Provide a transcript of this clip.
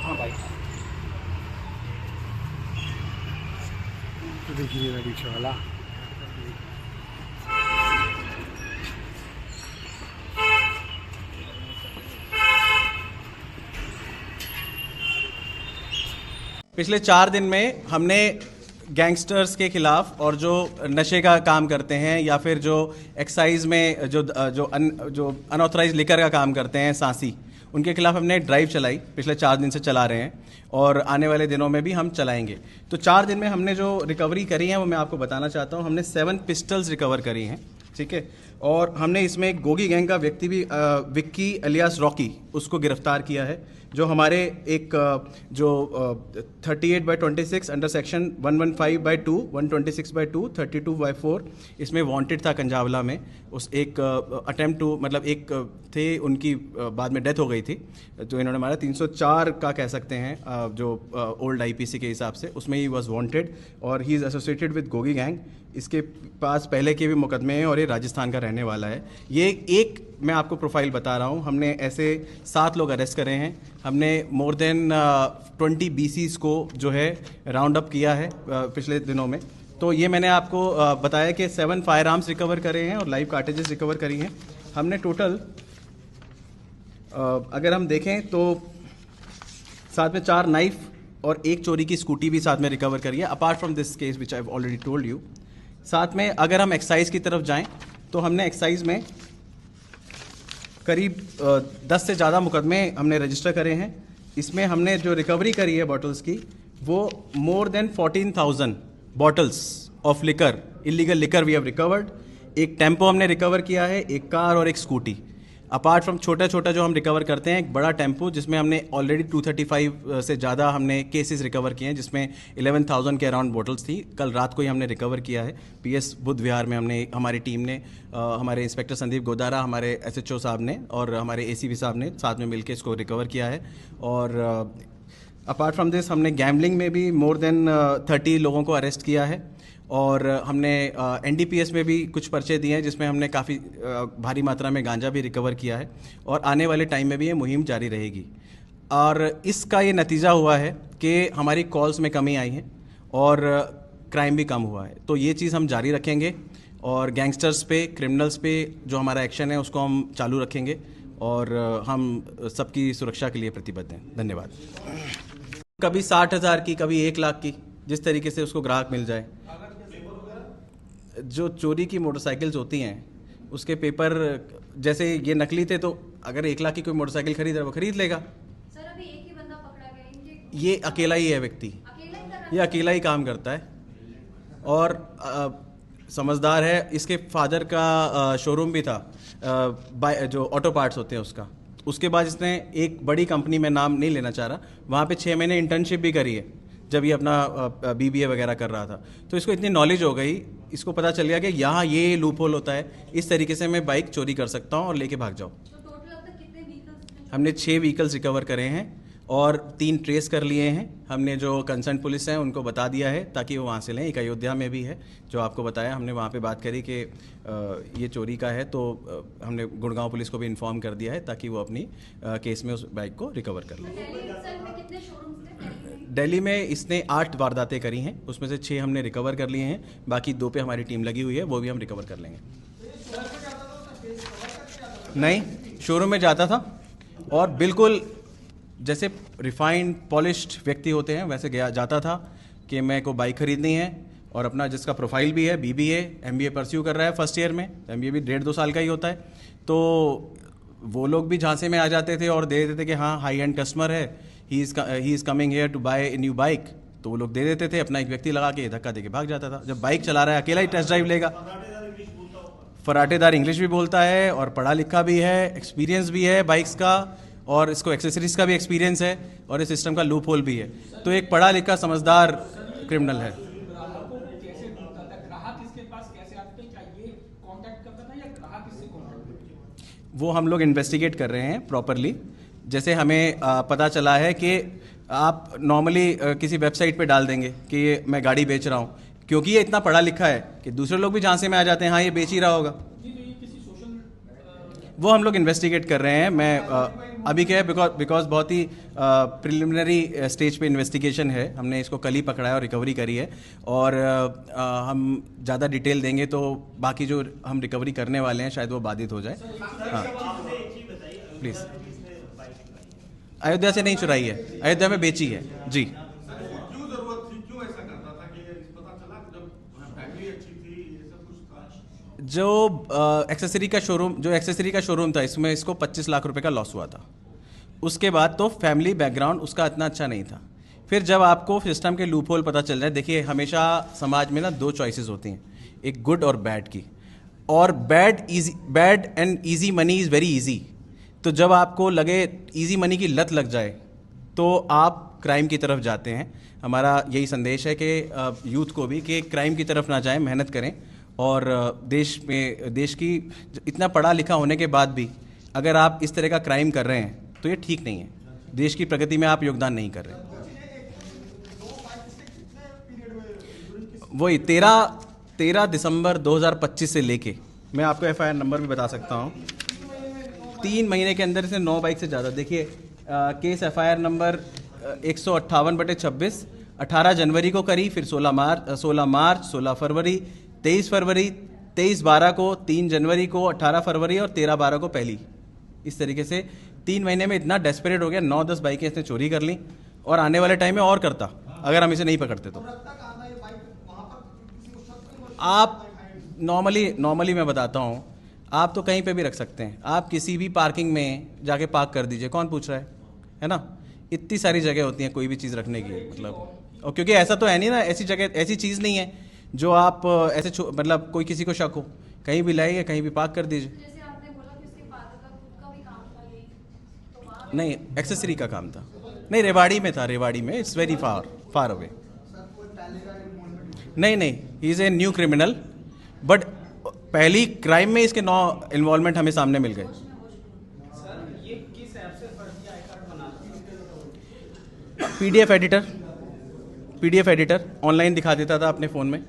हाँ भाई, तो देखिए मेरा पीछे वाला पिछले 4 दिन में हमने गैंगस्टर्स के खिलाफ और जो नशे का काम करते हैं या फिर जो एक्साइज में जो अनऑथराइज लिकर का काम करते हैं सांसी, उनके खिलाफ हमने ड्राइव चलाई। पिछले 4 दिन से चला रहे हैं और आने वाले दिनों में भी हम चलाएंगे। तो 4 दिन में हमने जो रिकवरी करी है वो मैं आपको बताना चाहता हूँ। हमने 7 पिस्टल्स रिकवर करी हैं, ठीक है। और हमने इसमें एक गोगी गैंग का व्यक्ति भी विक्की अलियास रॉकी, उसको गिरफ्तार किया है, जो हमारे एक जो 38/26 अंडर सेक्शन 115/2, 126/2, 32/4 इसमें वांटेड था कंजावला में। उस एक अटेम्प्ट टू, मतलब एक थे, उनकी बाद में डेथ हो गई थी, जो इन्होंने मारा। 304 का कह सकते हैं जो ओल्ड आईपीसी के हिसाब से, उसमें ही वॉज वांटेड और he is associated with Gogi gang. इसके पास पहले के भी मुकदमे हैं और ये राजस्थान का रहने वाला है। ये एक मैं आपको प्रोफाइल बता रहा हूँ। हमने ऐसे 7 लोग अरेस्ट करे हैं। हमने मोर देन 20 BCs को जो है राउंड अप किया है पिछले दिनों में। तो ये मैंने आपको बताया कि 7 फायर आर्म्स रिकवर करे हैं और लाइव कार्टेजेस रिकवर करी हैं। हमने टोटल अगर हम देखें तो साथ में 4 नाइफ और 1 चोरी की स्कूटी भी साथ में रिकवर करी है, apart from this case which I have already told you. साथ में अगर हम एक्साइज की तरफ जाएं तो हमने एक्साइज में करीब 10 से ज़्यादा मुकदमे हमने रजिस्टर करे हैं। इसमें हमने जो रिकवरी करी है बॉटल्स की, वो more than 14,000 bottles of liquor, illegal liquor we have recovered. एक टेम्पो हमने रिकवर किया है, एक कार और एक स्कूटी। अपार्ट फ्रॉम छोटा छोटा जो हम रिकवर करते हैं, एक बड़ा टेम्पो जिसमें हमने ऑलरेडी 235 से ज़्यादा हमने केसेस रिकवर किए हैं, जिसमें 11,000 के अराउंड बॉटल्स थी। कल रात को ही हमने रिकवर किया है। PS बुद्ध विहार में हमने, हमारी टीम ने, हमारे इंस्पेक्टर संदीप गोदारा, हमारे SHO साहब ने और हमारे ACP साहब ने साथ में मिलकर इसको रिकवर किया है। और अपार्ट फ्रॉम दिस हमने गैम्बलिंग में भी मोर देन 30 लोगों को अरेस्ट किया है। और हमने NDPS में भी कुछ पर्चे दिए हैं, जिसमें हमने काफ़ी भारी मात्रा में गांजा भी रिकवर किया है। और आने वाले टाइम में भी ये मुहिम जारी रहेगी। और इसका ये नतीजा हुआ है कि हमारी कॉल्स में कमी आई है और क्राइम भी कम हुआ है। तो ये चीज़ हम जारी रखेंगे और गैंगस्टर्स पे, क्रिमिनल्स पे जो हमारा एक्शन है उसको हम चालू रखेंगे और हम सबकी सुरक्षा के लिए प्रतिबद्ध हैं। धन्यवाद। कभी 60,000 की, कभी 1 लाख की, जिस तरीके से उसको ग्राहक मिल जाए। जो चोरी की मोटरसाइकिल्स होती हैं उसके पेपर, जैसे ये नकली थे, तो अगर 1 लाख की कोई मोटरसाइकिल खरीद रहा है वो खरीद लेगा। सर अभी एक ही बंदा पकड़ा गया है, ये अकेला ही है व्यक्ति, ये अकेला ही काम करता है और समझदार है। इसके फादर का शोरूम भी था, जो ऑटो पार्ट्स होते हैं उसका। उसके बाद इसने एक बड़ी कंपनी में, नाम नहीं लेना चाह रहा, वहाँ पे 6 महीने इंटर्नशिप भी करी है जब ये अपना BBA वगैरह कर रहा था। तो इसको इतनी नॉलेज हो गई, इसको पता चल गया कि यहाँ ये लूप होल होता है, इस तरीके से मैं बाइक चोरी कर सकता हूँ और लेके भाग जाऊँ। तो टोटल अब तक कितने व्हीकल्स? हमने 6 व्हीकल्स रिकवर करे हैं और 3 ट्रेस कर लिए हैं। हमने जो कंसर्न पुलिस है उनको बता दिया है ताकि वो वहाँ से लें। एक अयोध्या में भी है जो आपको बताया, हमने वहाँ पे बात करी कि ये चोरी का है, तो हमने गुड़गांव पुलिस को भी इन्फॉर्म कर दिया है ताकि वो अपनी केस में उस बाइक को रिकवर कर लें। कितने शोरूम्स थे? दिल्ली में इसने 8 वारदातें करी हैं, उसमें से 6 हमने रिकवर कर लिए हैं, बाकी 2 पे हमारी टीम लगी हुई है, वो भी हम रिकवर कर लेंगे। नहीं, शोरूम में जाता था और बिल्कुल जैसे रिफाइंड पॉलिश्ड व्यक्ति होते हैं वैसे गया जाता था कि मैं को बाइक खरीदनी है, और अपना जिसका प्रोफाइल भी है, BBA MBA परस्यू कर रहा है फर्स्ट ईयर में, MBA भी 1.5-2 साल का ही होता है। तो वो लोग भी झांसे में आ जाते थे और दे देते थे कि हाँ हाई एंड कस्टमर है, he is coming here to buy a new bike, तो वो लोग दे देते थे। अपना एक व्यक्ति लगा के धक्का दे के भाग जाता था। जब बाइक चला रहा है, अकेला ही टेस्ट ड्राइव लेगा। फराटेदार इंग्लिश भी बोलता है और पढ़ा लिखा भी है, एक्सपीरियंस भी है बाइक्स का, और इसको एक्सेसरीज का भी एक्सपीरियंस है और इस सिस्टम का लूप होल भी है। तो एक पढ़ा लिखा समझदार क्रिमिनल है। वो हम लोग इन्वेस्टिगेट कर रहे हैं प्रॉपरली। जैसे हमें पता चला है कि आप नॉर्मली किसी वेबसाइट पे डाल देंगे कि ये मैं गाड़ी बेच रहा हूँ, क्योंकि ये इतना पढ़ा लिखा है कि दूसरे लोग भी झांसे में आ जाते हैं, हाँ ये बेच ही रहा होगा। वो हम लोग इन्वेस्टिगेट कर रहे हैं। मैं अभी क्या है, बिकॉज बहुत ही प्रिलिमिनरी स्टेज पे इन्वेस्टिगेशन है। हमने इसको कल ही पकड़ा है और रिकवरी करी है, और हम ज़्यादा डिटेल देंगे तो बाकी जो हम रिकवरी करने वाले हैं शायद वो बाधित हो जाए। हाँ प्लीज़। अयोध्या से नहीं चुराई है, अयोध्या में बेची है जी। क्यों जरूरत थी, क्यों ऐसा करता था कि पता चला जब फैमिली अच्छी थी, ये सब कुछ था? जो एक्सेसरी का शोरूम था, इसमें इसको 25 लाख रुपए का लॉस हुआ था। उसके बाद तो फैमिली बैकग्राउंड उसका इतना अच्छा नहीं था। फिर जब आपको सिस्टम के लूप होल पता चल जाए, देखिए हमेशा समाज में ना दो चॉइसेस होती हैं, एक गुड और बैड की, और bad and easy money is very easy. तो जब आपको लगे ईजी मनी की लत लग जाए तो आप क्राइम की तरफ जाते हैं। हमारा यही संदेश है कि यूथ को भी कि क्राइम की तरफ ना जाएं, मेहनत करें। और देश की इतना पढ़ा लिखा होने के बाद भी अगर आप इस तरह का क्राइम कर रहे हैं तो ये ठीक नहीं है। देश की प्रगति में आप योगदान नहीं कर रहे। वही 13 दिसंबर 2025 से लेके, मैं आपको FIR नंबर भी बता सकता हूँ, 3 महीने के अंदर से 9 बाइक से ज़्यादा। देखिए केस FIR नंबर 158/26 18 जनवरी को करी, फिर 16 मार्च, 16 फरवरी, 23 फरवरी, 23/12 को, 3 जनवरी को, 18 फरवरी और 13/12 को पहली। इस तरीके से 3 महीने में इतना डेस्परेट हो गया, 9-10 बाइकें इसने चोरी कर ली, और आने वाले टाइम में और करता अगर हम इसे नहीं पकड़ते तो। आप नॉर्मली मैं बताता हूँ, आप तो कहीं पे भी रख सकते हैं। आप किसी भी पार्किंग में जाके पार्क कर दीजिए, कौन पूछ रहा है ना? इतनी सारी जगह होती हैं कोई भी चीज़ रखने की, मतलब। और क्योंकि ऐसा तो है नहीं ना, ऐसी जगह ऐसी चीज़ नहीं है जो आप ऐसे मतलब कोई किसी को शक हो, कहीं भी लाइए, कहीं भी पार्क कर दीजिए। जैसे आपने बोला कि उसके फादर का खुद का भी काम था यही, तो वहाँ नहीं, एक्सेसरी का काम था। नहीं, रेवाड़ी में था, रेवाड़ी में। It's very far away. नहीं, he is a new criminal, but पहली क्राइम में इसके 9 इन्वॉल्वमेंट हमें सामने मिल गए। PDF एडिटर ऑनलाइन दिखा देता था अपने फ़ोन में।